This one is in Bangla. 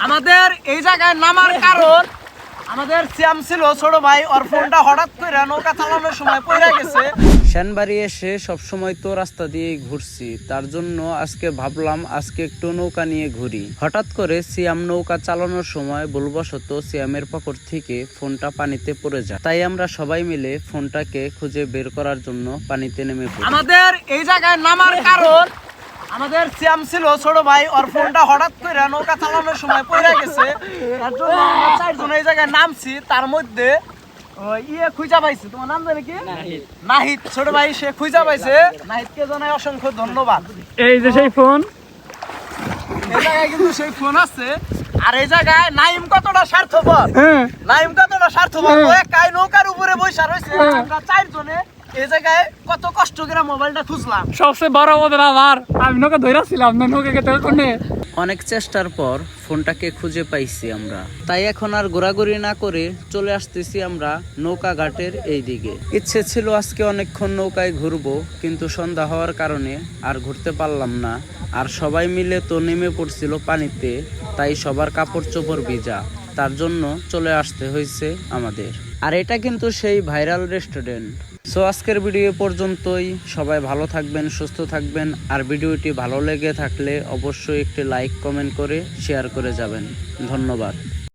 আমাদের এই জায়গায় নামার কারণ আমাদের সিয়াম ছিল ছোট ভাই, ওর ফোনটা হঠাৎ করে নৌকা চালানোর সময় পড়ে গেছে। সেনবাড়ি এসে সবসময় তো রাস্তা দিয়ে ঘুরছি, তার জন্য আজকে ভাবলাম আজকে একটু নৌকা নিয়ে ঘুরি। হঠাৎ করে সিয়াম নৌকা চালানোর সময় ভুলবশত সিয়ামের পকেট থেকে ফোনটা পানিতে পড়ে যায়। তাই আমরা সবাই মিলে ফোনটাকে খুঁজে বের করার জন্য পানিতে নেমে পড়ি। আমাদের এই জায়গায় নামার কারণ আমাদের সিয়াম ছিল ছোট ভাই, ওর ফোনটা হঠাৎ করে নৌকা চালানোর সময় পড়ে গেছে। তার জন্য আমরা চারজন এই জায়গায় নামছি। তার মধ্যে খুঁজা পাইছে, তোমার নাম জানি কি? নাহিদ। ছোট ভাই সে খুঁজা পাইছে। নাহিদকে জানাই অসংখ্য ধন্যবাদ। এই যে সেই ফোন, এই জায়গায় কিন্তু সেই ফোন আছে। আর এই জায়গায় নাইম কতটা স্বার্থপর, নাইম কতটা স্বার্থপর, ও একাই নৌকার উপরে বসে রয়েছে। আমরা চারজনে এই জায়গায় কত কষ্ট করে মোবাইলটা খুঁজলাম। সবচেয়ে বড় অবদান আমার, আমি নৌকা ধরেছিলাম না, নৌকা গেতে কোনে। অনেক চেষ্টার পর ফোনটাকে খুঁজে পাইছি আমরা। তাই এখন আর ঘোরাঘুরি না করে চলে আসতেছি আমরা নৌকা ঘাটের এই দিকে। ইচ্ছে ছিল আজকে অনেকক্ষণ নৌকায় ঘুরবো, কিন্তু সন্ধ্যা হওয়ার কারণে আর ঘুরতে পারলাম না। আর সবাই মিলে তো নেমে পড়ছিল পানিতে, তাই সবার কাপড় চোপড় ভিজা, তার জন্য চলে আসতে হয়েছে আমাদের। আর এটা কিন্তু সেই ভাইরাল রেস্টুরেন্ট। সো আজকের ভিডিও পর্যন্তই। সবাই ভালো থাকবেন, সুস্থ থাকবেন। আর ভিডিওটি ভালো লেগে থাকলে অবশ্যই একটি লাইক কমেন্ট করে শেয়ার করে যাবেন। ধন্যবাদ।